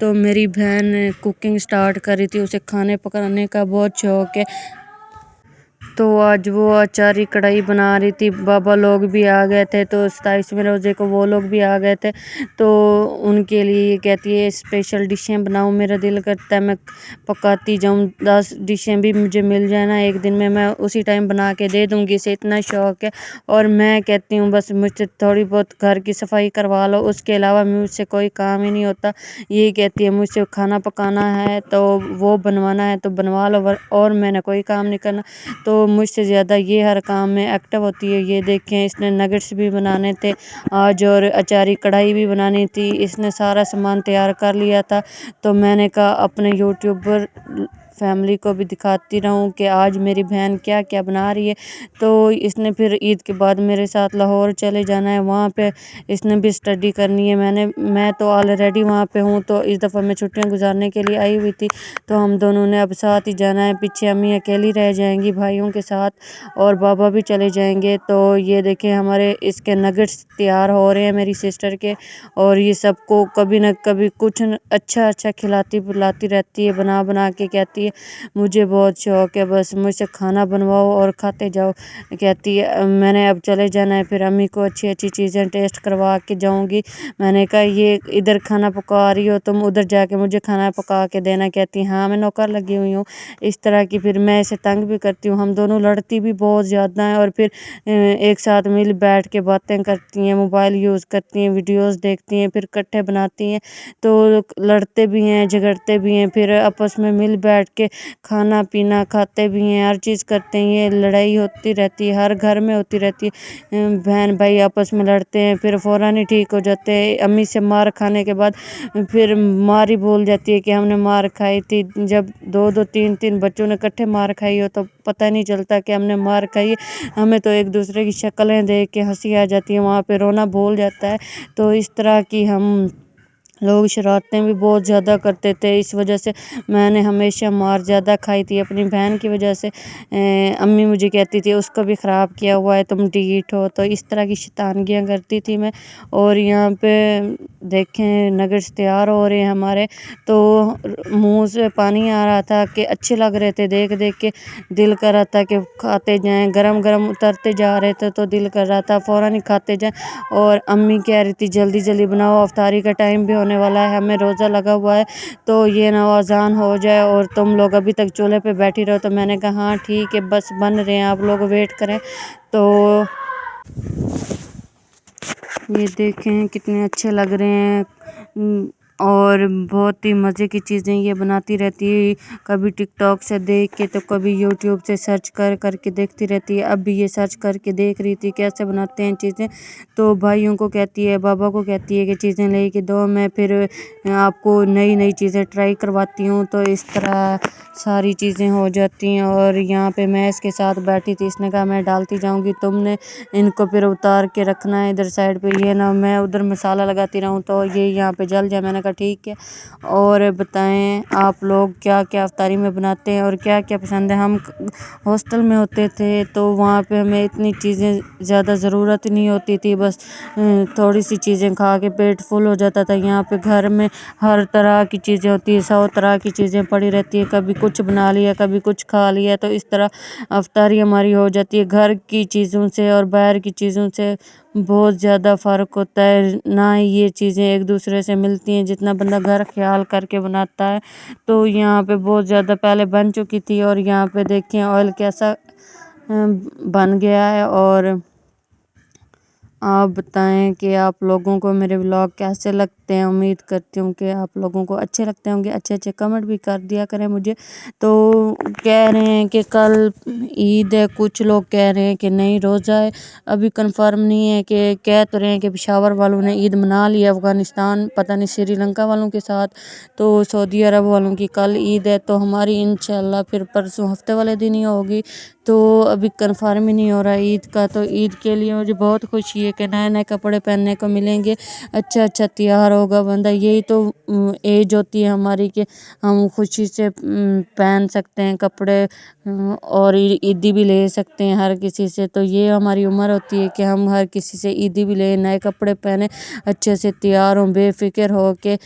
تو میری بہن کوکنگ سٹارٹ کر رہی تھی، اسے کھانے پکانے کا بہت شوق ہے، تو آج وہ اچاری کڑھائی بنا رہی تھی۔ بابا لوگ بھی آ گئے تھے، تو 27ویں روزے کو وہ لوگ بھی آ گئے تھے، تو ان کے لیے کہتی ہے اسپیشل ڈشیں بناؤں، میرا دل کرتا ہے میں پکاتی جاؤں، 10 ڈشیں بھی مجھے مل جائے نا ایک دن میں اسی ٹائم بنا کے دے دوں گی، اسے اتنا شوق ہے۔ اور میں کہتی ہوں بس مجھ سے تھوڑی بہت گھر کی صفائی کروا لو، اس کے علاوہ مجھ سے کوئی کام ہی نہیں ہوتا۔ یہی کہتی ہے مجھ سے کھانا پکانا ہے تو وہ بنوانا ہے تو بنوا لو، اور میں نے کوئی کام نہیں کرنا، تو مجھ سے زیادہ یہ ہر کام میں ایکٹیو ہوتی ہے۔ یہ دیکھیں اس نے نگٹس بھی بنانے تھے آج، اور اچاری کڑھائی بھی بنانی تھی، اس نے سارا سامان تیار کر لیا تھا، تو میں نے کہا اپنے یوٹیوبر فیملی کو بھی دکھاتی رہوں کہ آج میری بہن کیا کیا بنا رہی ہے۔ تو اس نے پھر عید کے بعد میرے ساتھ لاہور چلے جانا ہے، وہاں پہ اس نے بھی اسٹڈی کرنی ہے، میں تو آلریڈی وہاں پہ ہوں، تو اس دفعہ میں چھٹیاں گزارنے کے لیے آئی ہوئی تھی، تو ہم دونوں نے اب ساتھ ہی جانا ہے۔ پیچھے امی اکیلی رہ جائیں گی بھائیوں کے ساتھ، اور بابا بھی چلے جائیں گے۔ تو یہ دیکھیں ہمارے اس کے نگٹس تیار ہو رہے ہیں میری سسٹر کے، اور یہ سب کو کبھی نہ کبھی کچھ اچھا کھلاتی پلاتی رہتی ہے، بنا بنا کے کہتی ہے مجھے بہت شوق ہے، بس مجھ سے کھانا بنواؤ اور کھاتے جاؤ۔ کہتی ہے میں نے اب چلے جانا ہے، پھر امی کو اچھی چیزیں ٹیسٹ کروا کے جاؤں گی۔ میں نے کہا یہ ادھر کھانا پکا رہی ہو تم، ادھر جا کے مجھے کھانا پکا کے دینا۔ کہتی ہاں میں نوکر لگی ہوئی ہوں، اس طرح کی۔ پھر میں اسے تنگ بھی کرتی ہوں، ہم دونوں لڑتی بھی بہت زیادہ ہیں، اور پھر ایک ساتھ مل بیٹھ کے باتیں کرتی ہیں، موبائل یوز کرتی ہیں، ویڈیوز دیکھتی ہیں، پھر اکٹھے بناتی ہیں، تو لڑتے بھی ہیں جھگڑتے بھی ہیں، پھر آپس میں مل بیٹھ کے کھانا پینا کھاتے بھی ہیں، ہر چیز کرتے ہیں۔ یہ لڑائی ہوتی رہتی ہے، ہر گھر میں ہوتی رہتی ہے، بہن بھائی آپس میں لڑتے ہیں، پھر فوراً ہی ٹھیک ہو جاتے ہیں۔ امی سے مار کھانے کے بعد پھر مار ہی بول جاتی ہے کہ ہم نے مار کھائی تھی۔ جب دو تین بچوں نے اکٹھے مار کھائی ہو تو پتہ نہیں چلتا کہ ہم نے مار کھائی ہے، ہمیں تو ایک دوسرے کی شکلیں دیکھ کے ہنسی آ جاتی ہے، وہاں پہ رونا بھول جاتا ہے۔ تو اس طرح کی ہم لوگ شرارتیں بھی بہت زیادہ کرتے تھے، اس وجہ سے میں نے ہمیشہ مار زیادہ کھائی تھی اپنی بہن کی وجہ سے۔ امی مجھے کہتی تھی اس کو بھی خراب کیا ہوا ہے، تم ڈھیٹ ہو، تو اس طرح کی شیطانگیاں کرتی تھی میں۔ اور یہاں پہ دیکھیں نگٹس تیار ہو رہے ہیں ہمارے، تو منہ سے پانی آ رہا تھا کہ اچھے لگ رہے تھے، دیکھ کے دل کر رہا تھا کہ کھاتے جائیں، گرم گرم اترتے جا رہے تھے تو دل کر رہا تھا فوراً ہی کھاتے جائیں۔ اور امی کہہ رہی تھی جلدی بناؤ، افطاری کا ٹائم بھی ہونے والا ہے، ہمیں روزہ لگا ہوا ہے، تو یہ نہ اذان ہو جائے اور تم لوگ ابھی تک چولہے پہ بیٹھی رہو۔ تو میں نے کہا ہاں ٹھیک ہے، بس بن رہے ہیں، آپ لوگ ویٹ کریں۔ تو یہ دیکھیں کتنے اچھے لگ رہے ہیں، اور بہت ہی مزے کی چیزیں یہ بناتی رہتی ہے، کبھی ٹک ٹاک سے دیکھ کے تو کبھی یوٹیوب سے سرچ کر کے دیکھتی رہتی ہے۔ اب بھی یہ سرچ کر کے دیکھ رہی تھی کیسے بناتے ہیں چیزیں، تو بھائیوں کو کہتی ہے، بابا کو کہتی ہے کہ چیزیں لے کے دو، میں پھر آپ کو نئی چیزیں ٹرائی کرواتی ہوں، تو اس طرح ساری چیزیں ہو جاتی ہیں۔ اور یہاں پہ میں اس کے ساتھ بیٹھی تھی، اس نے کہا میں ڈالتی جاؤں گی، تم نے ان کو پھر اتار کے رکھنا ہے ادھر سائڈ پہ، یہ نہ میں ادھر مسالہ لگاتی رہوں تو یہ یہاں پہ جل جائے۔ میں نے کہا ٹھیک ہے، اور بتائیں آپ لوگ کیا کیا افطاری میں بناتے ہیں اور کیا کیا پسند ہے۔ ہم ہاسٹل میں ہوتے تھے تو وہاں پہ ہمیں اتنی چیزیں زیادہ ضرورت نہیں ہوتی تھی، بس تھوڑی سی چیزیں کھا کے پیٹ فل ہو جاتا تھا۔ یہاں پہ گھر میں ہر طرح کی چیزیں ہوتی ہیں، 100 طرح کی چیزیں پڑی رہتی ہے، کبھی کچھ بنا لیا کبھی کچھ کھا لیا، تو اس طرح افطاری ہماری ہو جاتی ہے۔ گھر کی چیزوں سے اور باہر کی چیزوں سے بہت زیادہ فرق ہوتا ہے، نہ ہی یہ چیزیں ایک دوسرے سے ملتی ہیں جتنا بندہ گھر خیال کر کے بناتا ہے۔ تو یہاں پہ بہت زیادہ پہلے بن چکی تھی، اور یہاں پہ دیکھیں آئل کیسا بن گیا ہے۔ اور آپ بتائیں کہ آپ لوگوں کو میرے ولاگ کیسے لگتے ہیں، امید کرتی ہوں کہ آپ لوگوں کو اچھے لگتے ہوں گے، اچھے کمنٹ بھی کر دیا کریں مجھے۔ تو کہہ رہے ہیں کہ کل عید ہے، کچھ لوگ کہہ رہے ہیں کہ نہیں روزہ ہے، ابھی کنفرم نہیں ہے، کہ کہہ تو رہے ہیں کہ پشاور والوں نے عید منا لی ہے، افغانستان پتہ نہیں سری لنکا والوں کے ساتھ، تو سعودی عرب والوں کی کل عید ہے، تو ہماری انشاءاللہ پھر پرسوں ہفتے والے دن ہی ہوگی، تو ابھی کنفرم ہی نہیں ہو رہا عید کا۔ تو عید کے لیے مجھے بہت خوشی ہے کہ نئے کپڑے پہننے کو ملیں گے، اچھا تیار ہوگا بندہ، یہی تو ایج ہوتی ہے ہماری کہ ہم خوشی سے پہن سکتے ہیں کپڑے، اور عیدی بھی لے سکتے ہیں ہر کسی سے، تو یہ ہماری عمر ہوتی ہے کہ ہم ہر کسی سے عیدی بھی لیں، نئے کپڑے پہنیں، اچھے سے تیار ہوں، بے فکر ہو کے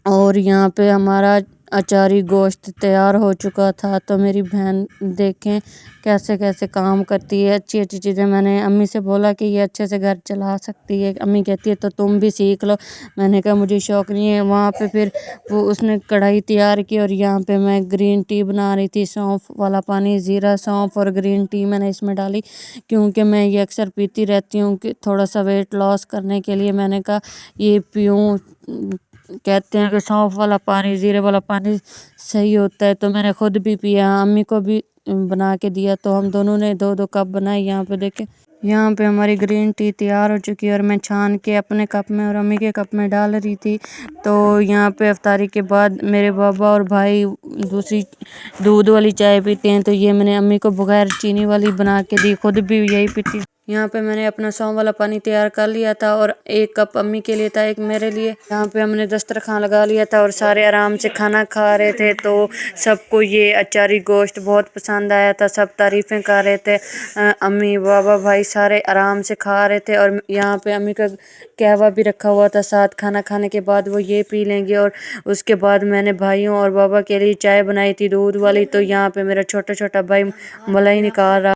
اور یہاں پہ ہمارا اچاری گوشت تیار ہو چکا تھا۔ تو میری بہن دیکھیں کیسے کیسے کام کرتی ہے، اچھی اچھی چیزیں۔ میں نے امی سے بولا کہ یہ اچھے سے گھر چلا سکتی ہے، امی کہتی ہے تو تم بھی سیکھ لو۔ میں نے کہا مجھے شوق نہیں ہے۔ وہاں پہ پھر وہ اس نے کڑھائی تیار کی اور یہاں پہ میں گرین ٹی بنا رہی تھی، سونف والا پانی، زیرہ سونف اور گرین ٹی میں نے اس میں ڈالی، کیونکہ میں یہ اکثر پیتی رہتی ہوں کہ تھوڑا سا ویٹ لاس کرنے کے لیے۔ میں نے کہا یہ پیوں، کہتے ہیں کہ سونف والا پانی، زیرے والا پانی صحیح ہوتا ہے۔ تو میں نے خود بھی پیا، امی کو بھی بنا کے دیا، تو ہم دونوں نے 2 کپ بنائی۔ یہاں پہ دیکھیں، یہاں پہ ہماری گرین ٹی تیار ہو چکی ہے اور میں چھان کے اپنے کپ میں اور امی کے کپ میں ڈال رہی تھی۔ تو یہاں پہ افطاری کے بعد میرے بابا اور بھائی دوسری دودھ والی چائے پیتے ہیں، تو یہ میں نے امی کو بغیر چینی والی بنا کے دی، خود بھی یہی پیتی۔ یہاں پہ میں نے اپنا سونف والا پانی تیار کر لیا تھا اور 1 کپ امی کے لیے تھا، 1 میرے لیے۔ یہاں پہ ہم نے دسترخوان لگا لیا تھا اور سارے آرام سے کھانا کھا رہے تھے۔ تو سب کو یہ اچاری گوشت بہت پسند آیا تھا، سب تعریفیں کر رہے تھے۔ امی، بابا، بھائی سارے آرام سے کھا رہے تھے، اور یہاں پہ امی کا قہوہ بھی رکھا ہوا تھا ساتھ، کھانا کھانے کے بعد وہ یہ پی لیں گے۔ اور اس کے بعد میں نے بھائیوں اور بابا کے لیے چائے بنائی تھی دودھ والی۔ تو یہاں پہ میرا چھوٹا چھوٹا بھائی ملائی نکال رہا